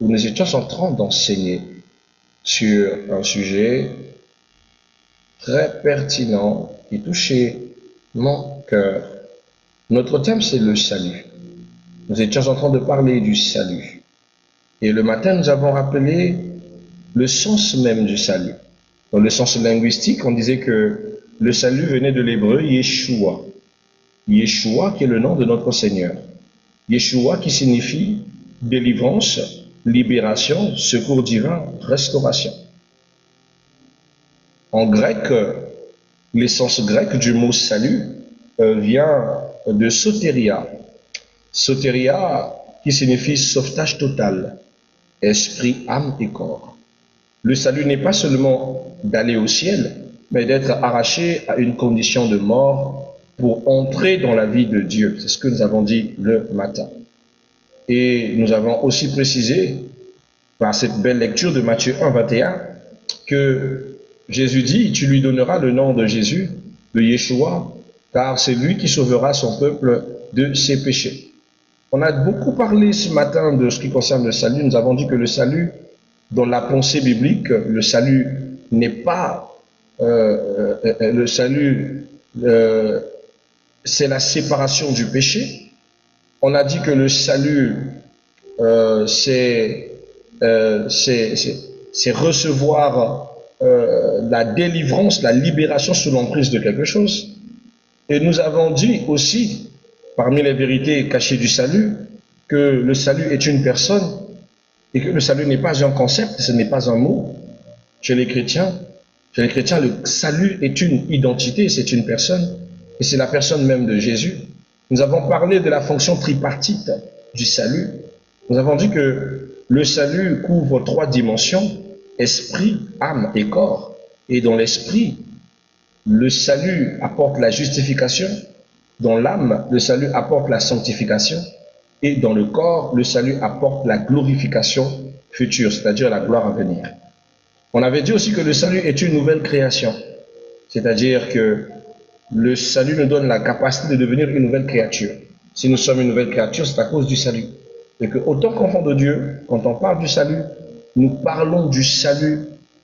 où nous étions en train d'enseigner sur un sujet très pertinent qui touchait mon cœur. Notre thème, c'est le salut. Nous étions en train de parler du salut. Et le matin, nous avons rappelé le sens même du salut. Dans le sens linguistique, on disait que le salut venait de l'hébreu Yeshua. Yeshua qui est le nom de notre Seigneur. Yeshua qui signifie délivrance, libération, secours divin, restauration. En grec, l'essence grecque du mot salut vient de soteria. Soteria qui signifie sauvetage total, esprit, âme et corps. Le salut n'est pas seulement d'aller au ciel, mais d'être arraché à une condition de mort pour entrer dans la vie de Dieu. C'est ce que nous avons dit le matin. Et nous avons aussi précisé, par cette belle lecture de Matthieu 1, 21, que Jésus dit, tu lui donneras le nom de Jésus, de Yeshua, car c'est lui qui sauvera son peuple de ses péchés. On a beaucoup parlé ce matin de ce qui concerne le salut. Nous avons dit que le salut, dans la pensée biblique, le salut n'est pas le salut, c'est la séparation du péché. On a dit que le salut, c'est recevoir la délivrance, la libération sous l'emprise de quelque chose. Et nous avons dit aussi, parmi les vérités cachées du salut, que le salut est une personne et que le salut n'est pas un concept, ce n'est pas un mot. Chez les chrétiens, le salut est une identité, c'est une personne, et c'est la personne même de Jésus. Nous avons parlé de la fonction tripartite du salut. Nous avons dit que le salut couvre 3 dimensions, esprit, âme et corps. Et dans l'esprit, le salut apporte la justification. Dans l'âme, le salut apporte la sanctification. Et dans le corps, le salut apporte la glorification future, c'est-à-dire la gloire à venir. On avait dit aussi que le salut est une nouvelle création. C'est-à-dire que le salut nous donne la capacité de devenir une nouvelle créature. Si nous sommes une nouvelle créature, c'est à cause du salut. Et que, autant qu'enfants de Dieu, quand on parle du salut, nous parlons du salut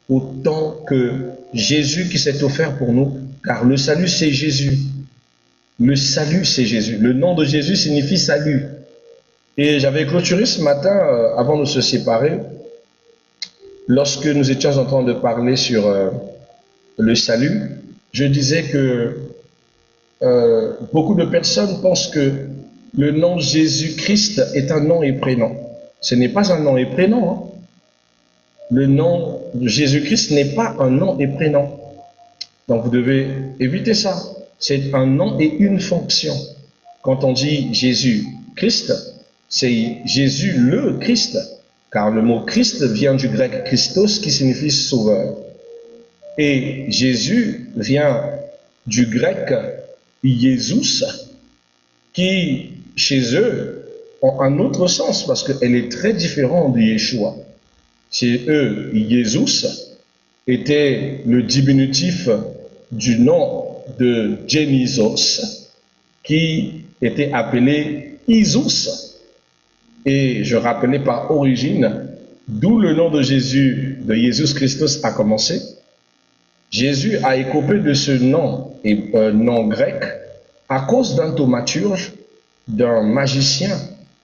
autant que Jésus qui s'est offert pour nous, car le salut c'est Jésus. Le salut c'est Jésus. Le nom de Jésus signifie salut. Et j'avais clôturé ce matin, avant de se séparer, lorsque nous étions en train de parler sur le salut, je disais que beaucoup de personnes pensent que le nom Jésus-Christ est un nom et prénom. Ce n'est pas un nom et prénom. Hein. Le nom de Jésus-Christ n'est pas un nom et prénom. Donc vous devez éviter ça. C'est un nom et une fonction. Quand on dit Jésus-Christ, c'est Jésus le Christ. Car le mot Christ vient du grec Christos qui signifie sauveur. Et Jésus vient du grec Jésus qui, chez eux, ont un autre sens parce qu'elle est très différente de Yeshua. Chez eux, Jésus était le diminutif du nom de Dionysos qui était appelé Isus. Et je rappelais par origine d'où le nom de Jésus, de Jésus Christus a commencé. Jésus a écopé de ce nom, nom grec, à cause d'un thaumaturge, d'un magicien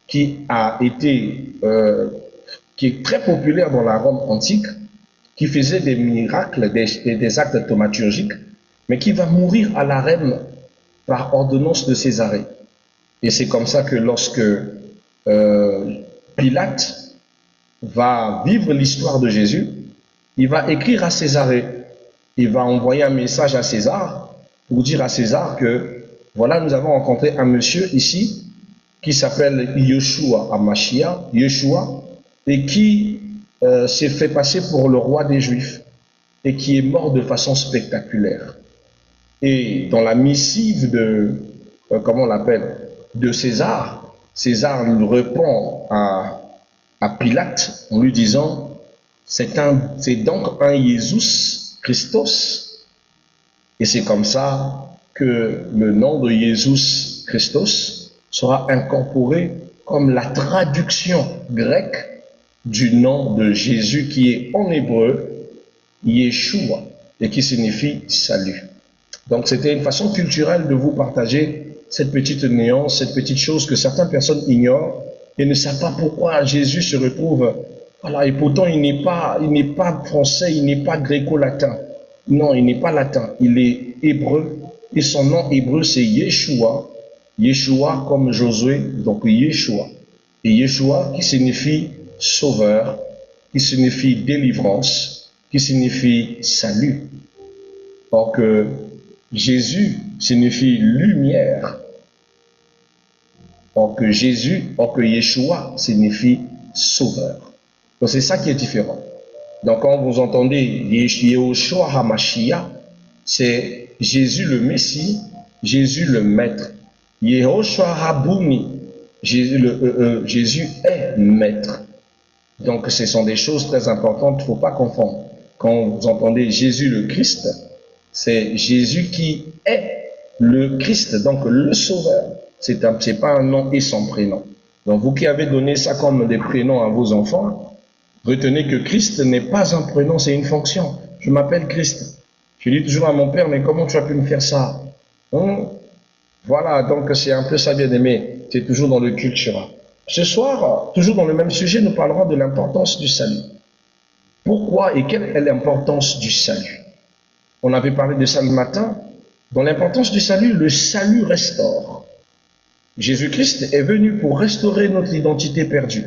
qui est très populaire dans la Rome antique, qui faisait des miracles, des actes thaumaturgiques, mais qui va mourir à la reine par ordonnance de Césarée. Et c'est comme ça que lorsque Pilate va vivre l'histoire de Jésus, il va écrire à Césarée. Il va envoyer un message à César pour dire à César que voilà, nous avons rencontré un monsieur ici qui s'appelle Yeshua Hamashiach, Yeshua, et qui s'est fait passer pour le roi des Juifs et qui est mort de façon spectaculaire. Et dans la missive de, comment on l'appelle, de César, César lui répond à Pilate en lui disant c'est donc un Jésus Christos. Et c'est comme ça que le nom de Jésus Christos sera incorporé comme la traduction grecque du nom de Jésus qui est en hébreu Yeshua et qui signifie salut. Donc c'était une façon culturelle de vous partager cette petite nuance, cette petite chose que certaines personnes ignorent et ne savent pas pourquoi Jésus se retrouve. Voilà, et pourtant il n'est pas français, il n'est pas gréco-latin. Non, il n'est pas latin, il est hébreu et son nom hébreu c'est Yeshua. Yeshua comme Josué, donc Yeshua. Et Yeshua qui signifie sauveur, qui signifie délivrance, qui signifie salut. Donc Jésus signifie lumière. Or que Yeshua signifie sauveur. Donc c'est ça qui est différent. Donc quand vous entendez Yehoshua HaMashiach, c'est Jésus le Messie, Jésus le Maître. Yehoshua Rabouni, Jésus est Maître. Donc ce sont des choses très importantes, il ne faut pas confondre. Quand vous entendez Jésus le Christ, c'est Jésus qui est le Christ, donc le Sauveur. C'est pas un nom et son prénom. Donc vous qui avez donné ça comme des prénoms à vos enfants, retenez que Christ n'est pas un prénom, c'est une fonction. Je m'appelle Christ. Je dis toujours à mon père, mais comment tu as pu me faire ça? Voilà, donc c'est un peu ça, bien aimé. C'est toujours dans le culturel. Ce soir, toujours dans le même sujet, nous parlerons de l'importance du salut. Pourquoi et quelle est l'importance du salut? On avait parlé de ça le matin. Dans l'importance du salut, le salut restaure. Jésus-Christ est venu pour restaurer notre identité perdue.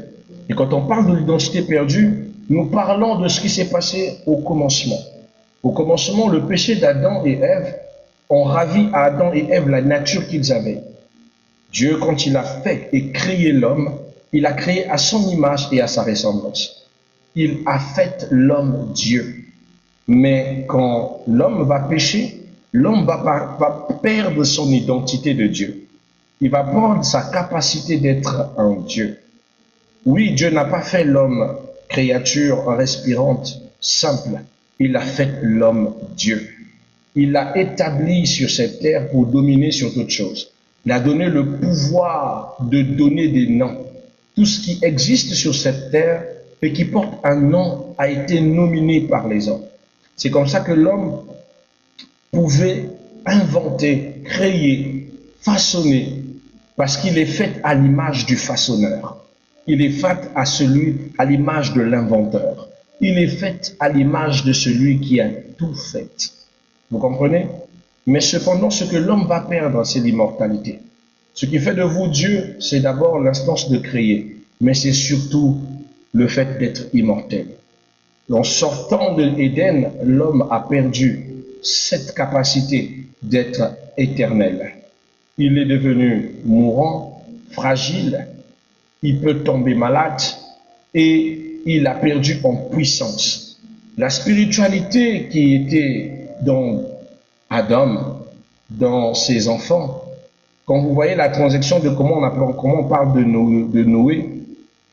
Et quand on parle de l'identité perdue, nous parlons de ce qui s'est passé au commencement. Au commencement, le péché d'Adam et Ève ont ravi à Adam et Ève la nature qu'ils avaient. Dieu, quand il a fait et créé l'homme, il a créé à son image et à sa ressemblance. Il a fait l'homme Dieu. Mais quand l'homme va pécher, l'homme va perdre son identité de Dieu. Il va perdre sa capacité d'être un Dieu. Oui, Dieu n'a pas fait l'homme créature respirante, simple. Il a fait l'homme Dieu. Il l'a établi sur cette terre pour dominer sur toute chose. Il a donné le pouvoir de donner des noms. Tout ce qui existe sur cette terre et qui porte un nom a été nominé par les hommes. C'est comme ça que l'homme pouvait inventer, créer, façonner, parce qu'il est fait à l'image du façonneur. Il est fait à l'image de l'inventeur. Il est fait à l'image de celui qui a tout fait. Vous comprenez? Mais cependant, ce que l'homme va perdre, c'est l'immortalité. Ce qui fait de vous Dieu, c'est d'abord l'instance de créer, mais c'est surtout le fait d'être immortel. En sortant de l'Éden, l'homme a perdu cette capacité d'être éternel. Il est devenu mourant, fragile, il peut tomber malade et il a perdu en puissance. La spiritualité qui était dans Adam, dans ses enfants, quand vous voyez la transaction de comment on parle de Noé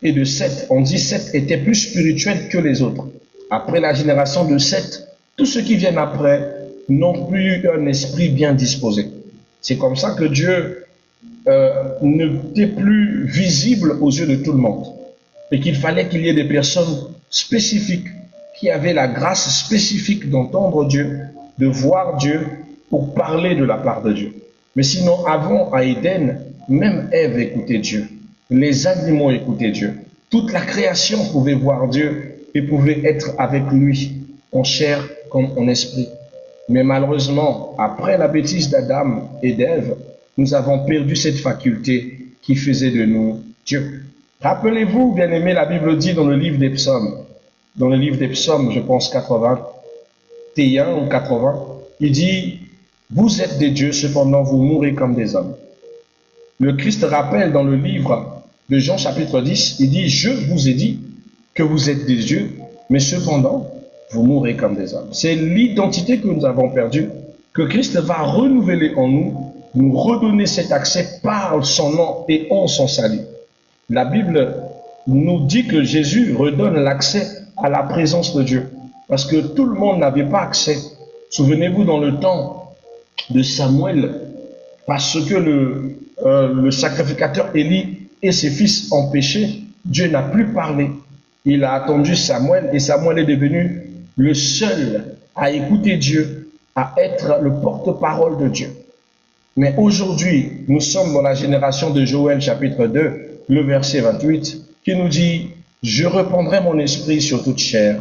et de Seth, on dit Seth était plus spirituel que les autres. Après la génération de Seth, tous ceux qui viennent après n'ont plus eu un esprit bien disposé. C'est comme ça que Dieu n'était plus visible aux yeux de tout le monde. Et qu'il fallait qu'il y ait des personnes spécifiques qui avaient la grâce spécifique d'entendre Dieu, de voir Dieu, pour parler de la part de Dieu. Mais sinon, avant, à Éden, même Ève écoutait Dieu. Les animaux écoutaient Dieu. Toute la création pouvait voir Dieu et pouvait être avec lui, en chair comme en esprit. Mais malheureusement, après la bêtise d'Adam et d'Ève, nous avons perdu cette faculté qui faisait de nous Dieu. Rappelez-vous, bien-aimés, la Bible dit dans le livre des psaumes, je pense 81 ou 80, il dit « Vous êtes des dieux, cependant vous mourrez comme des hommes ». Le Christ rappelle dans le livre de Jean chapitre 10, il dit « Je vous ai dit que vous êtes des dieux, mais cependant vous mourrez comme des hommes ». C'est l'identité que nous avons perdue, que Christ va renouveler en nous redonner cet accès par son nom et en son salut. La Bible nous dit que Jésus redonne l'accès à la présence de Dieu, parce que tout le monde n'avait pas accès. Souvenez-vous, dans le temps de Samuel, parce que le sacrificateur Élie et ses fils ont péché, Dieu n'a plus parlé. Il a attendu Samuel et Samuel est devenu le seul à écouter Dieu, à être le porte-parole de Dieu. Mais aujourd'hui, nous sommes dans la génération de Joël chapitre 2, le verset 28, qui nous dit « Je répandrai mon esprit sur toute chair.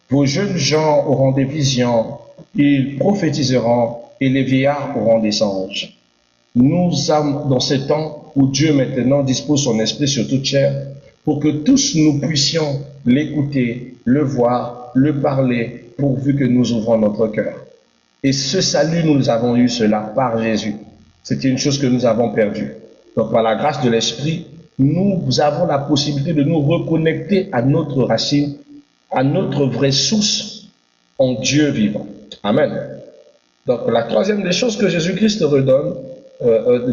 Vos jeunes gens auront des visions, ils prophétiseront et les vieillards auront des songes. » Nous sommes dans ce temps où Dieu maintenant dispose son esprit sur toute chair pour que tous nous puissions l'écouter, le voir, le parler, pourvu que nous ouvrons notre cœur. Et ce salut, nous avons eu cela par Jésus. C'était une chose que nous avons perdue. Donc par la grâce de l'Esprit, nous avons la possibilité de nous reconnecter à notre racine, à notre vraie source en Dieu vivant. Amen. Donc la troisième des choses que Jésus-Christ redonne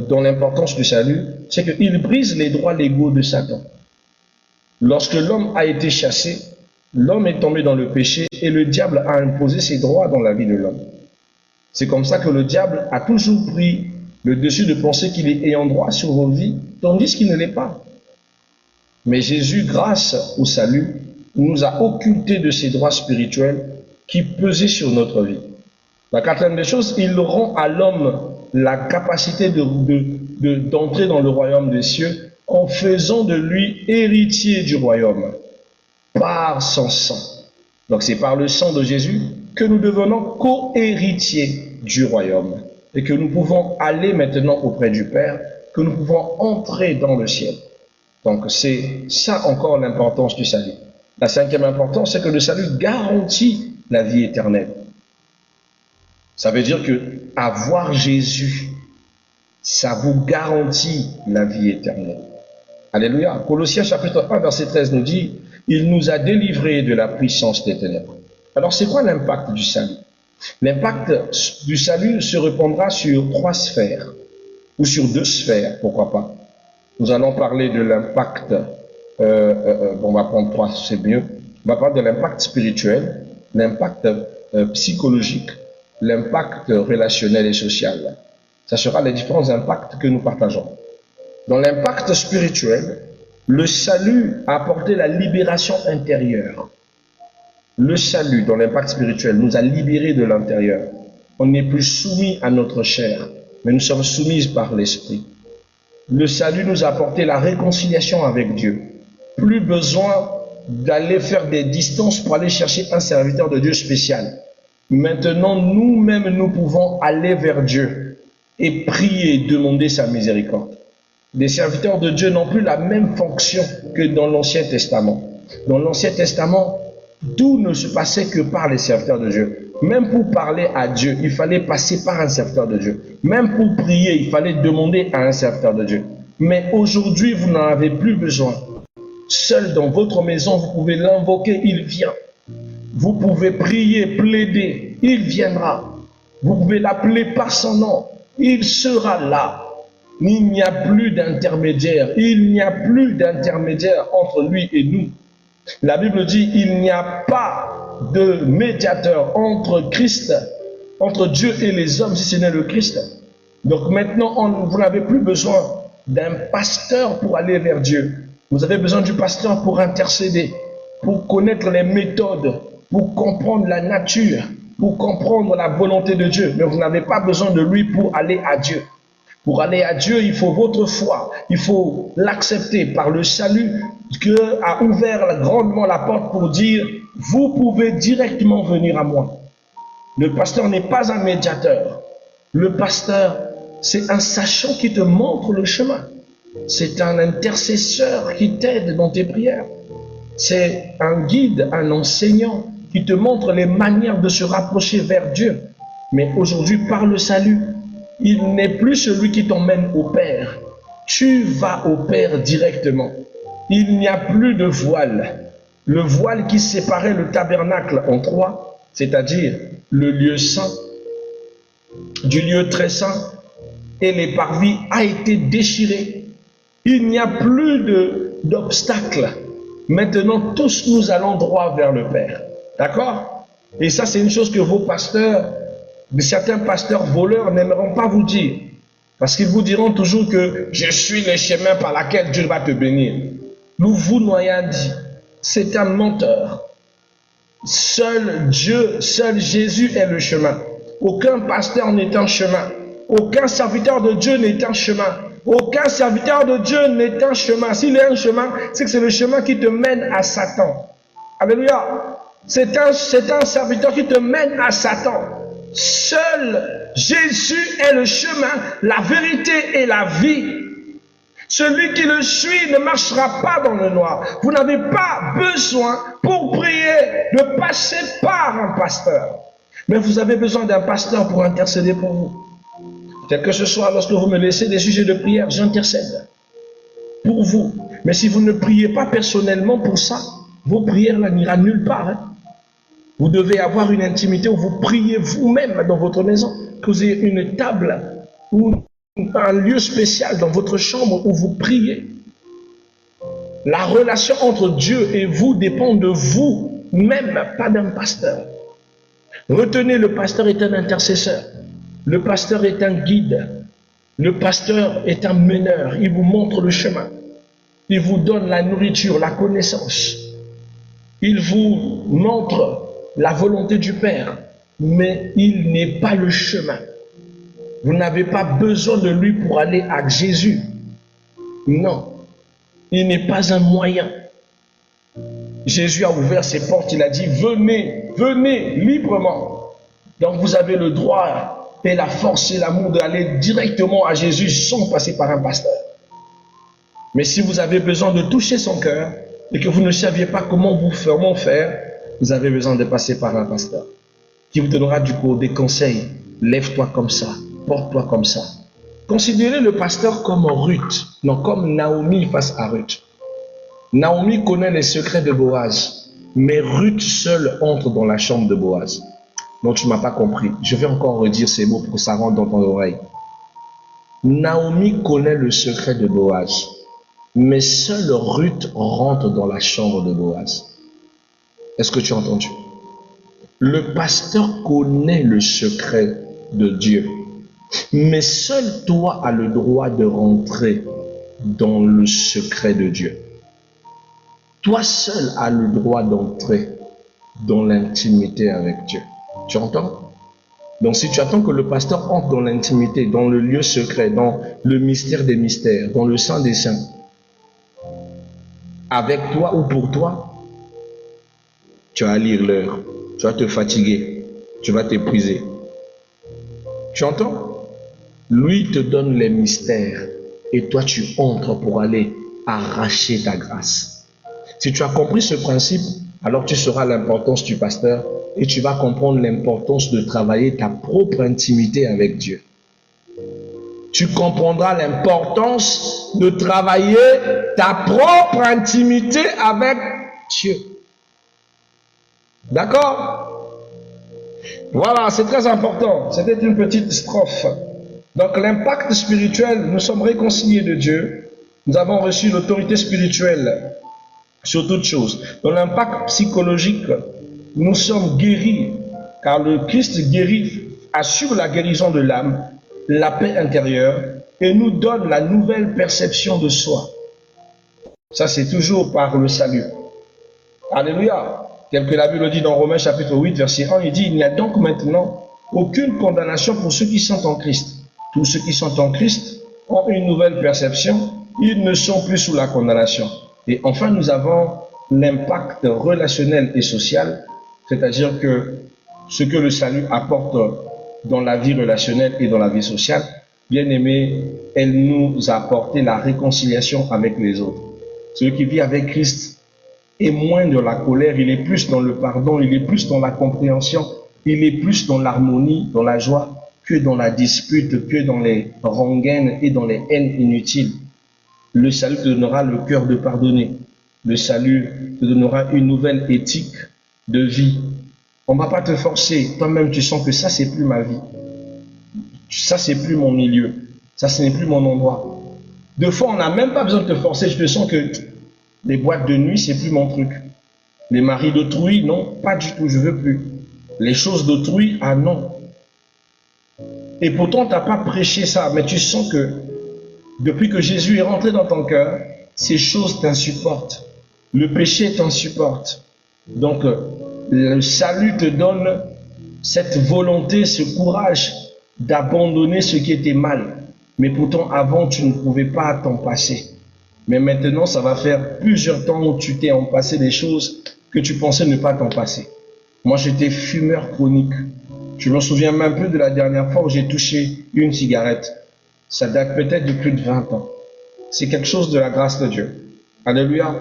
dans l'importance du salut, c'est qu'il brise les droits légaux de Satan. Lorsque l'homme a été chassé, l'homme est tombé dans le péché et le diable a imposé ses droits dans la vie de l'homme. C'est comme ça que le diable a toujours pris le dessus de penser qu'il est ayant droit sur vos vies, tandis qu'il ne l'est pas. Mais Jésus, grâce au salut, nous a occulté de ses droits spirituels qui pesaient sur notre vie. La quatrième des choses, il rend à l'homme la capacité d'entrer dans le royaume des cieux en faisant de lui héritier du royaume par son sang. Donc c'est par le sang de Jésus que nous devenons co-héritiers du royaume et que nous pouvons aller maintenant auprès du Père, que nous pouvons entrer dans le ciel. Donc c'est ça encore l'importance du salut. La cinquième importance, c'est que le salut garantit la vie éternelle. Ça veut dire que avoir Jésus, ça vous garantit la vie éternelle. Alléluia. Colossiens chapitre 1, verset 13 nous dit « Il nous a délivrés de la puissance des ténèbres ». Alors c'est quoi l'impact du salut? L'impact du salut se répandra sur 3 sphères, ou sur 2 sphères, pourquoi pas. Nous allons parler de l'impact, on va prendre 3, c'est mieux. On va parler de l'impact spirituel, l'impact psychologique, l'impact relationnel et social. Ça sera les différents impacts que nous partageons. Dans l'impact spirituel, le salut a apporté la libération intérieure. Le salut, dans l'impact spirituel, nous a libérés de l'intérieur. On n'est plus soumis à notre chair, mais nous sommes soumis par l'Esprit. Le salut nous a apporté la réconciliation avec Dieu. Plus besoin d'aller faire des distances pour aller chercher un serviteur de Dieu spécial. Maintenant, nous-mêmes, nous pouvons aller vers Dieu et prier, demander sa miséricorde. Les serviteurs de Dieu n'ont plus la même fonction que dans l'Ancien Testament. Dans l'Ancien Testament, tout ne se passait que par les serviteurs de Dieu. Même pour parler à Dieu, il fallait passer par un serviteur de Dieu. Même pour prier, il fallait demander à un serviteur de Dieu. Mais aujourd'hui, vous n'en avez plus besoin. Seul dans votre maison, vous pouvez l'invoquer, il vient. Vous pouvez prier, plaider, il viendra. Vous pouvez l'appeler par son nom, il sera là. Il n'y a plus d'intermédiaire, il n'y a plus d'intermédiaire entre lui et nous. La Bible dit, il n'y a pas de médiateur entre Christ, entre Dieu et les hommes, si ce n'est le Christ. Donc maintenant, vous n'avez plus besoin d'un pasteur pour aller vers Dieu. Vous avez besoin du pasteur pour intercéder, pour connaître les méthodes, pour comprendre la nature, pour comprendre la volonté de Dieu. Mais vous n'avez pas besoin de lui pour aller à Dieu. Pour aller à Dieu, il faut votre foi. Il faut l'accepter par le salut. Dieu a ouvert grandement la porte pour dire, vous pouvez directement venir à moi. Le pasteur n'est pas un médiateur. Le pasteur, c'est un sachant qui te montre le chemin. C'est un intercesseur qui t'aide dans tes prières. C'est un guide, un enseignant qui te montre les manières de se rapprocher vers Dieu. Mais aujourd'hui, par le salut, il n'est plus celui qui t'emmène au Père. Tu vas au Père directement. Il n'y a plus de voile. Le voile qui séparait le tabernacle en 3, c'est-à-dire le lieu saint, du lieu très saint, et les parvis a été déchiré. Il n'y a plus d'obstacles. Maintenant, tous nous allons droit vers le Père. D'accord? Et ça, c'est une chose que vos pasteurs, certains pasteurs voleurs n'aimeront pas vous dire. Parce qu'ils vous diront toujours que je suis le chemin par lequel Dieu va te bénir. Nous vous n'ayons dit. c'est un menteur. Seul Dieu, seul Jésus est le chemin. Aucun pasteur n'est un chemin. Aucun serviteur de Dieu n'est un chemin. Aucun serviteur de Dieu n'est un chemin. S'il est un chemin, c'est que c'est le chemin qui te mène à Satan. Alléluia. C'est un serviteur qui te mène à Satan. Seul Jésus est le chemin, la vérité et la vie. Celui qui le suit ne marchera pas dans le noir. Vous n'avez pas besoin, pour prier, de passer par un pasteur. Mais vous avez besoin d'un pasteur pour intercéder pour vous. Quel que ce soit, lorsque vous me laissez des sujets de prière, j'intercède pour vous. Mais si vous ne priez pas personnellement pour ça, vos prières n'iront nulle part. Hein. Vous devez avoir une intimité où vous priez vous-même dans votre maison. Que vous ayez une table ou un lieu spécial dans votre chambre où vous priez. La relation entre Dieu et vous dépend de vous-même, pas d'un pasteur. Retenez, le pasteur est un intercesseur. Le pasteur est un guide. Le pasteur est un meneur. Il vous montre le chemin. Il vous donne la nourriture, la connaissance. Il vous montre la volonté du Père. Mais il n'est pas le chemin. Vous n'avez pas besoin de lui pour aller à Jésus. Non. Il n'est pas un moyen. Jésus a ouvert ses portes. Il a dit, venez, venez librement. Donc vous avez le droit et la force et l'amour d'aller directement à Jésus sans passer par un pasteur. Mais si vous avez besoin de toucher son cœur et que vous ne saviez pas comment faire, vous avez besoin de passer par un pasteur qui vous donnera du coup des conseils. Lève-toi comme ça, porte-toi comme ça. Considérez le pasteur comme Ruth, non comme Naomi face à Ruth. Naomi connaît les secrets de Boaz, mais Ruth seule entre dans la chambre de Boaz. Non, tu ne m'as pas compris. Je vais encore redire ces mots pour que ça rentre dans ton oreille. Naomi connaît le secret de Boaz, mais seule Ruth rentre dans la chambre de Boaz. Est-ce que tu as entendu? Le pasteur connaît le secret de Dieu, mais seul toi as le droit de rentrer dans le secret de Dieu. Toi seul as le droit d'entrer dans l'intimité avec Dieu. Tu entends? Donc si tu attends que le pasteur entre dans l'intimité, dans le lieu secret, dans le mystère des mystères, dans le Saint des Saints, avec toi ou pour toi, tu vas lire l'heure, tu vas te fatiguer, tu vas t'épuiser. Tu entends? Lui te donne les mystères et toi tu entres pour aller arracher ta grâce. Si tu as compris ce principe, alors tu sauras l'importance du pasteur et tu vas comprendre l'importance de travailler ta propre intimité avec Dieu. Tu comprendras l'importance de travailler ta propre intimité avec Dieu. D'accord? Voilà, c'est très important. C'était une petite strophe. Donc l'impact spirituel, nous sommes réconciliés de Dieu. Nous avons reçu l'autorité spirituelle sur toute chose. Dans l'impact psychologique, nous sommes guéris, car le Christ guérit, assure la guérison de l'âme, la paix intérieure, et nous donne la nouvelle perception de soi. Ça, c'est toujours par le salut. Alléluia. Tel que la Bible dit dans Romains chapitre 8, verset 1, il dit, il n'y a donc maintenant aucune condamnation pour ceux qui sont en Christ. Tous ceux qui sont en Christ ont une nouvelle perception, ils ne sont plus sous la condamnation. Et enfin, nous avons l'impact relationnel et social, c'est-à-dire que ce que le salut apporte dans la vie relationnelle et dans la vie sociale, bien aimé, elle nous a apporté la réconciliation avec les autres. Celui qui vit avec Christ est moins dans la colère, il est plus dans le pardon, il est plus dans la compréhension, il est plus dans l'harmonie, dans la joie, que dans la dispute, que dans les rengaines et dans les haines inutiles. Le salut te donnera le cœur de pardonner. Le salut te donnera une nouvelle éthique de vie. On ne va pas te forcer. Toi-même, tu sens que ça, c'est plus ma vie. Ça, c'est plus mon milieu. Ça, ce n'est plus mon endroit. Deux fois, on n'a même pas besoin de te forcer. Je te sens que les boîtes de nuit, c'est plus mon truc. Les maris d'autrui, non, pas du tout, je veux plus. Les choses d'autrui, ah non. Et pourtant, tu n'as pas prêché ça, mais tu sens que depuis que Jésus est rentré dans ton cœur, ces choses t'insupportent. Le péché t'insupporte. Donc, le salut te donne cette volonté, ce courage d'abandonner ce qui était mal. Mais pourtant, avant, tu ne pouvais pas t'en passer. Mais maintenant, ça va faire plusieurs temps où tu t'es en passé des choses que tu pensais ne pas t'en passer. Moi, j'étais fumeur chronique. Je me souviens même plus de la dernière fois où j'ai touché une cigarette. Ça date peut-être de plus de 20 ans. C'est quelque chose de la grâce de Dieu. Alléluia.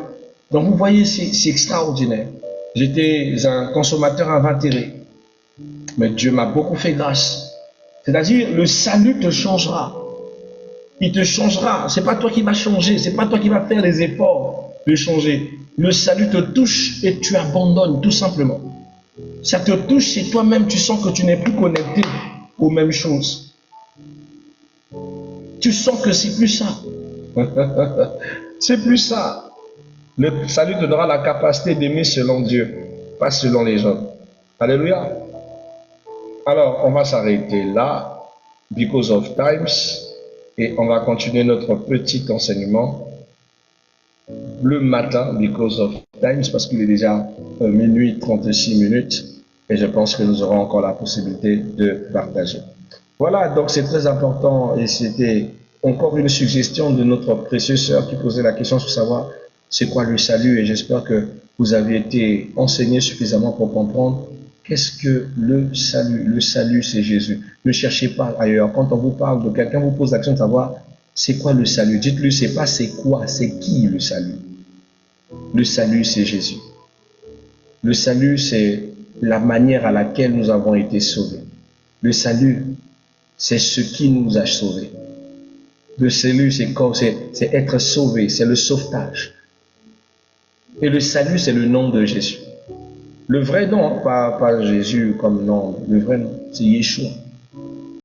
Donc, vous voyez, c'est extraordinaire. J'étais un consommateur invétéré. Mais Dieu m'a beaucoup fait grâce. C'est-à-dire, le salut te changera. Il te changera. C'est pas toi qui vas changer. C'est pas toi qui vas faire les efforts de changer. Le salut te touche et tu abandonnes tout simplement. Ça te touche et toi-même tu sens que tu n'es plus connecté aux mêmes choses. Tu sens que c'est plus ça. C'est plus ça. Le salut te donnera la capacité d'aimer selon Dieu, pas selon les hommes. Alléluia. Alors, on va s'arrêter là, because of times, et on va continuer notre petit enseignement le matin, because of times, parce qu'il est déjà minuit 36 minutes, et je pense que nous aurons encore la possibilité de partager. Voilà, donc c'est très important, et c'était encore une suggestion de notre précieuse sœur qui posait la question sur savoir c'est quoi le salut, et j'espère que vous avez été enseigné suffisamment pour comprendre qu'est-ce que le salut. Le salut, c'est Jésus. Ne cherchez pas ailleurs. Quand on vous parle de quelqu'un, vous pose l'action de savoir c'est quoi le salut. Dites-lui, c'est pas c'est quoi, c'est qui le salut. Le salut, c'est Jésus. Le salut, c'est la manière à laquelle nous avons été sauvés. Le salut, c'est ce qui nous a sauvés. Le salut, c'est être sauvé, c'est le sauvetage. Et le salut, c'est le nom de Jésus. Le vrai nom, pas Jésus comme nom, le vrai nom, c'est Yeshua.